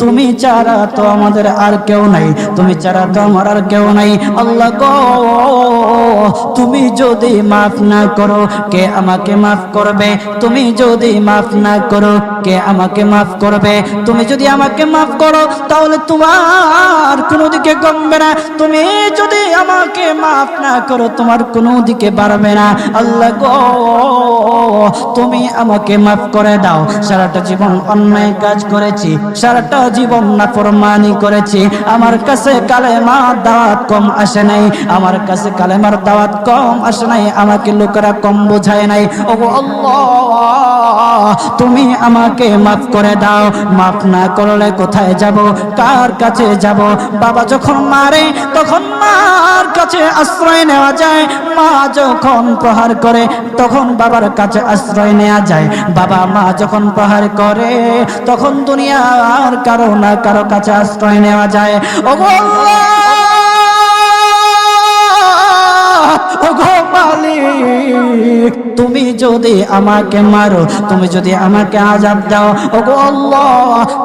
তুমি ছাড়া তো আমাদের আর কেউ নাই, তুমি ছাড়া তো আমার আর কেউ নাই। আল্লাহ গো, তুমি যদি মাফ না করো কে আমাকে মাফ করবে? তুমি যদি মাফ না করো কে আমাকে মাফ করবে? তুমি যদি আমাকে মাফ করো তাহলে তোমার কোনো দিকে কমবে না, তুমি যদি আমাকে মাফ না করো তোমার কোনো দিকে বাড়বে না। আল্লাহ গো, তুমি আমাকে মাফ করে দাও। সারাটা জীবন অন্যায় কাজ করেছি, সারাটা জীবন নাফরমানি করেছি, আমার কাছে কালেমার দাওয়াত কম আসে নাই, আমার কাছে কালেমার দাওয়াত কম আসে নাই, আমাকে লোকেরা কম বোঝায় নাই। ওগো আল্লাহ, তুমি আমাকে মাফ করে দাও। মাফ না করলে কোথায় যাব, কার কাছে যাব? বাবা যখন মারে তখন মার কাছে আশ্রয় নেওয়া যায়, মা যখন প্রহার করে তখন বাবার কাছে আশ্রয় নেওয়া যায়, বাবা মা যখন প্রহার করে তখন দুনিয়ার কারো না কারো কাছে আশ্রয় নেওয়া যায়। ওগো আল্লাহ, ওগো মালিক, তুমি যদি আমাকে মারো, তুমি যদি আমাকে আযাব দাও, ওগো আল্লাহ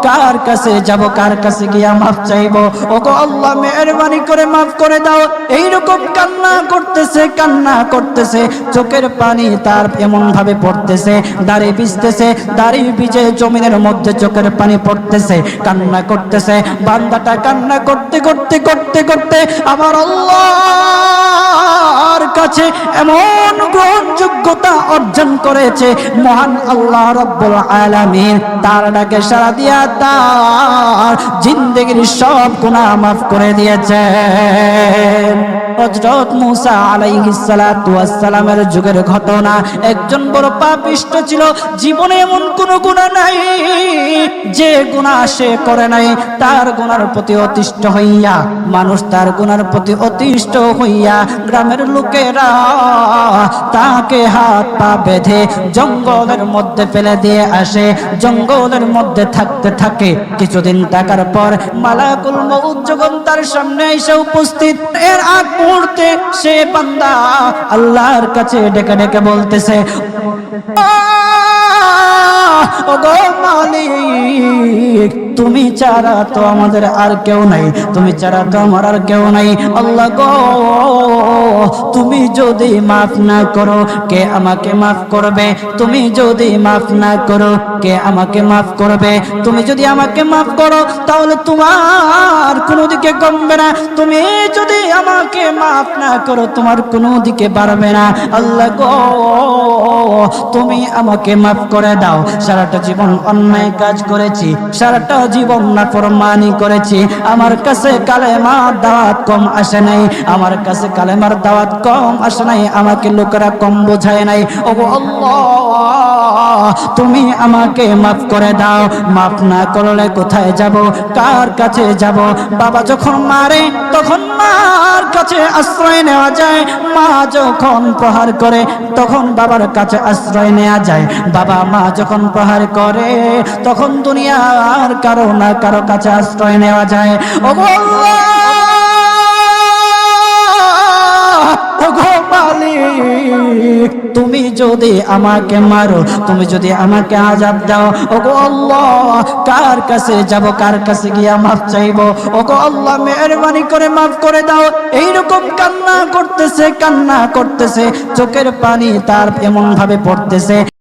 কার কাছে যাব, কার কাছে গিয়া মাফ চাইবো? ওগো আল্লাহ মেহেরবানি করে মাফ করে দাও। এইরকম কান্না করতেছে, কান্না করতেছে, চোখের পানি তার এমন ভাবে পড়তেছে, দাড়ি ভিজতেছে, দাড়ি ভিজে জমিনের মধ্যে চোখের পানি পড়তেছে, কান্না করতেছে। বান্দাটা কান্না করতে করতে করতে করতে আমার আল্লাহর কাছে এমন গ্রহণযোগ্যতা অর্জন করেছে, মহান আল্লাহ রাব্বুল আলামিন তার ডাকে সাড়া দিয়া তার জিন্দেগির সব গুনাহ মাফ করে দিয়েছেন। হযরত মূসা আলাইহিস সালাতু ওয়াস সালামের যুগের ঘটনা। একজন বড় পাপিষ্ঠ ছিল, জীবনে এমন কোন গুনাহ নাই যে গুনাহ সে করে নাই। তার গুনার প্রতি অতিষ্ঠ হইয়া, মানুষ তার গুনার প্রতি অতিষ্ঠ হইয়া গ্রামের লোকেরা তাকে হাত পা বেঁধে জঙ্গলের মধ্যে ফেলে দিয়ে আসে। জঙ্গলের মধ্যে থাকতে থাকে কিছুদিন থাকার পর মালাকুল মউত যখন তার সামনে এসে উপস্থিত, এর আগ মুহূর্তে সে বান্দা আল্লাহর কাছে ডেকে ডেকে বলতেছে, ওগো মালিক, তুমি ছাড়া তো আমাদের আর কেউ নাই, তুমি ছাড়া তো আমার আর কেউ নাই। আল্লাহ গো, তুমি যদি মাফ না করো কে আমাকে মাফ করবে? তুমি যদি মাফ না করো কে আমাকে মাফ করবে? তুমি যদি আমাকে মাফ করো তাহলে তোমার কোনো দিকে কমবে না, তুমি যদি আমাকে মাফ না করো তোমার কোনো দিকে বাড়বে না। আল্লাহ গো, তুমি আমাকে মাফ করে দাও। সারাটা জীবন অন্যায় কাজ করেছি, সারাটা জীবন নাফরমানি করেছি, আমার কাছে কালেমার দাওয়াত কম আসে নাই, আমার কাছে কালেমার দাওয়াত কম আসে নাই, আমাকে লোকেরা কম বোঝায় নাই। ওগো আল্লাহ, তুমি আমাকে মাফ করে দাও। মাফ না করলে কোথায় যাব, কার কাছে যাব? বাবা যখন মারে তখন মার কাছে আশ্রয় নেওয়া যায়, মা যখন প্রহার করে তখন বাবার কাছে আশ্রয় নেওয়া যায়, বাবা মা যখন প্রহার করে তখন দুনিয়ার কারো না কারো কাছে আশ্রয় নেওয়া যায়। ওগো আল্লাহ, ওগো মালিক, তুমি যদি আমাকে মারো, তুমি যদি আমাকে আযাব দাও, ওগো আল্লাহ কার কাছে যাব, কার কাছে গিয়া মাফ চাইবো? ওগো আল্লাহ মেহেরবানি করে মাফ করে দাও। এইরকম কান্না করতেছে, কান্না করতেছে, চোখের পানি তার এমন ভাবে পড়তেছে।